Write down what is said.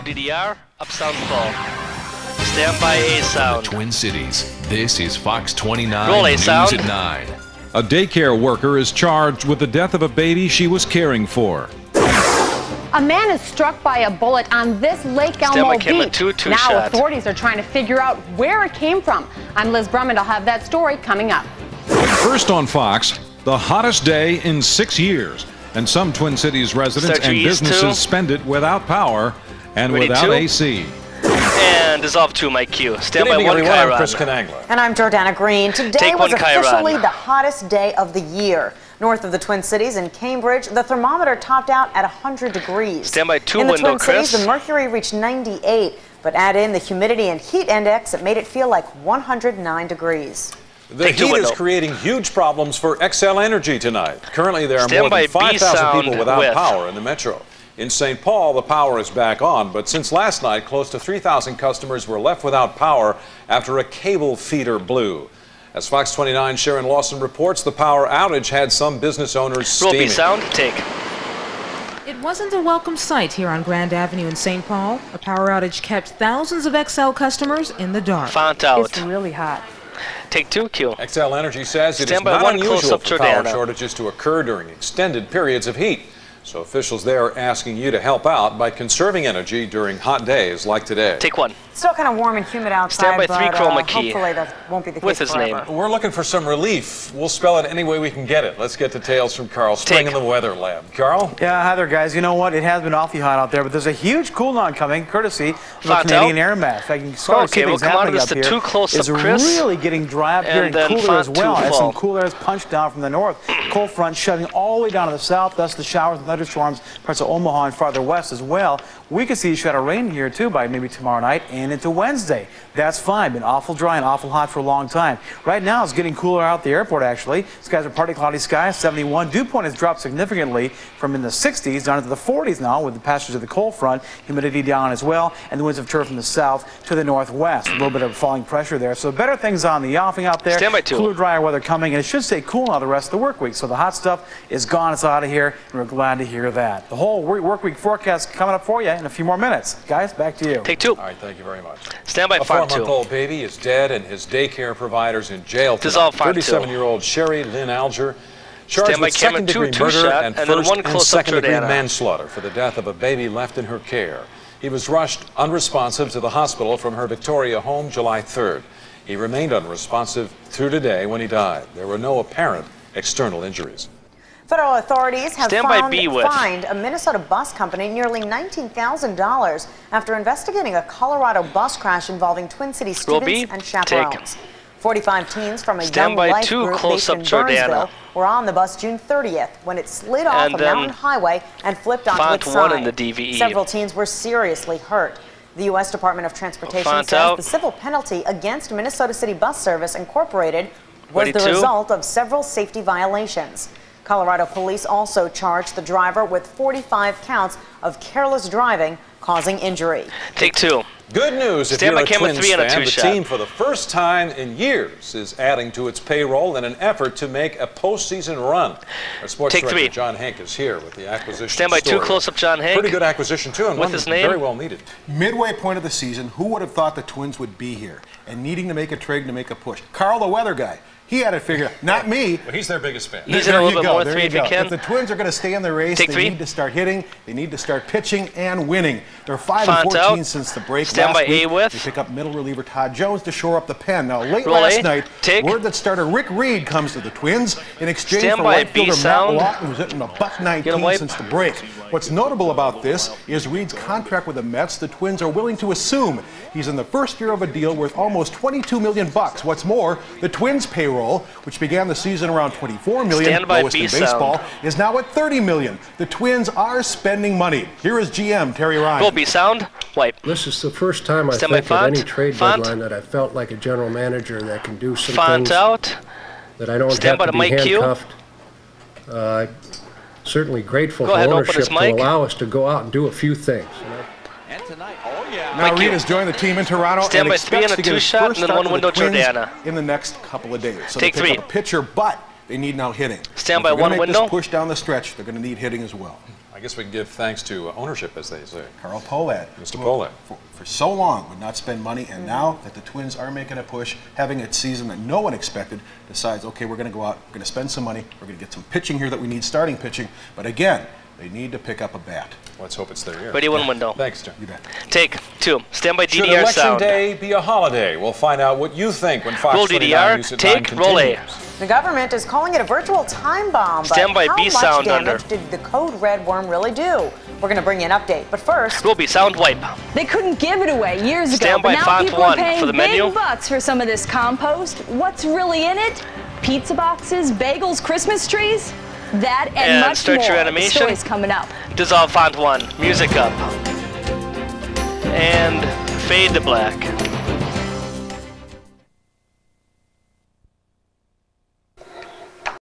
DDR, up sound full. Stand by A sound. The Twin Cities. This is FOX29 Roll A News sound. at 9. A daycare worker is charged with the death of a baby she was caring for. A man is struck by a bullet on this Lake Elmo beach. Now authorities are trying to figure out where it came from. I'm Liz Brummond. I'll have that story coming up. First on Fox, the hottest day in 6 years. And some Twin Cities residents and businesses spend it without power and without AC. And dissolve 2, Mike Q. Stand by 1, I'm Chris Canangler. And I'm Jordana Green. Today was officially the hottest day of the year. North of the Twin Cities in Cambridge, the thermometer topped out at 100 degrees. Stand by 2 window, Chris. In the Twin Cities, the mercury reached 98, but add in the humidity and heat index, it made it feel like 109 degrees. The heat is creating huge problems for XL Energy tonight. Currently, there are more than 5,000 people without power in the metro. In St. Paul, the power is back on, but since last night, close to 3,000 customers were left without power after a cable feeder blew. As FOX29 Sharon Lawson reports, the power outage had some business owners steaming. Roll B sound, take. It wasn't a welcome sight here on Grand Avenue in St. Paul. A power outage kept thousands of XL customers in the dark. Font out. It's really hot. Take 2, Q. XL Energy says it is not unusual for power shortages to occur during extended periods of heat. So officials there are asking you to help out by conserving energy during hot days like today. Take 1. Still kind of warm and humid outside, Stand by 3, Chroma Key. Hopefully that won't be the case with his forever. name. We're looking for some relief. We'll spell it any way we can get it. Let's get details from Carl Spring in the Weather Lab. Carl? Yeah, hi there, guys. You know what? It has been awfully hot out there, but there's a huge cool down coming, courtesy of the Canadian Air Mass. I can start to see things happening up here. It's really getting dry up here and cooler as well. As some cool air is punched down from the north. Cold front shutting all the way down to the south, thus the showers and thunderstorms, parts of Omaha and farther west as well. We could see a shot of rain here too by maybe tomorrow night and into Wednesday. That's fine. Been awful dry and awful hot for a long time. Right now it's getting cooler out at the airport actually. Skies are partly cloudy skies, 71. Dew point has dropped significantly from in the 60s down into the 40s now with the passage of the cold front. Humidity down as well, and the winds have turned from the south to the northwest. A little bit of falling pressure there. So better things on the offing out there. Stand by 2. Cooler, drier weather coming, and it should stay cool now the rest of the work week. So the hot stuff is gone. It's out of here, and we're glad to hear that. The whole work week forecast coming up for you in a few more minutes. Guys, back to you. Take 2. All right, thank you very much. Stand by 2. A 4-month-old baby is dead and his daycare provider's in jail tonight. Dissolve 2. 37-year-old Sherry Lynn Alger charged with second-degree murder and first and second-degree manslaughter for the death of a baby left in her care. He was rushed unresponsive to the hospital from her Victoria home July 3rd. He remained unresponsive through today when he died. There were no apparent external injuries. Federal authorities have fined a Minnesota bus company nearly $19,000 after investigating a Colorado bus crash involving Twin Cities students and chaperones. 45 teens from a young life group based in Burnsville were on the bus June 30th when it slid off a mountain highway and flipped onto its side. Several teens were seriously hurt. The U.S. Department of Transportation says the civil penalty against Minnesota City Bus Service Incorporated was the result of several safety violations. Colorado police also charged the driver with 45 counts of careless driving causing injury. Take 2. Good news if you're a Twins fan. The team for the first time in years is adding to its payroll in an effort to make a postseason run. Our sports director John Hank is here with the acquisition Stand by 2, close up John Hank. Pretty good acquisition too, and with one his name. Very well needed. Midway point of the season, who would have thought the Twins would be here and needing to make a trade to make a push? Carl, the weather guy. He had it figured out. Not me. Well, he's their biggest fan. He's in a little bit more than 3 if you can. If the Twins are going to stay in the race, they need to start hitting, they need to start pitching and winning. They're 5-14 since the break last week. They pick up middle reliever Todd Jones to shore up the pen. Now, late last night, word that starter Rick Reed comes to the Twins in exchange for right fielder Matt Lawton, who's hitting a .19 since the break. What's notable about this is Reed's contract with the Mets. The Twins are willing to assume he's in the first year of a deal worth almost $22 million. What's more, the Twins' payroll, which began the season around $24 million, lowest in baseball, is now at $30 million. The Twins are spending money. Here is GM Terry Ryan. Will be sound. Wipe. This is the first time I think at any trade deadline that I felt like a general manager that can do some things that I don't have to be handcuffed. Certainly grateful for ownership to allow us to go out and do a few things. And tonight, now Reed has joined the team in Toronto and expects to get his first start for the Twins in the next couple of days. So they pick up a pitcher, but they need now hitting. Stand by 1 window. Push down the stretch. They're going to need hitting as well. I guess we can give thanks to ownership, as they say. Carl Pohlad. Mr. Pohlad. For so long would not spend money, and now that the Twins are making a push, having a season that no one expected, decides, okay, we're going to go out, we're going to spend some money, we're going to get some pitching here that we need, starting pitching, but again, they need to pick up a bat. Let's hope it's their year. Ready, one window. Thanks, Jim. You bet. Take 2. Stand by DDR Should Election sound. Day be a holiday? We'll find out what you think when Fox Roll 29 DDR, News at take, 9 roll A. continues. The government is calling it a virtual time bomb. Stand by but B sound how much under. damage did the code red worm really do? We're going to bring you an update, but first... Roll B sound wipe. They couldn't give it away years ago, Stand by but now font people are 1 paying for the big menu. bucks for some of this compost. What's really in it? Pizza boxes, bagels, Christmas trees? That and much start more. your animation. The story's coming up. Dissolve font 1. Music up. And fade to black.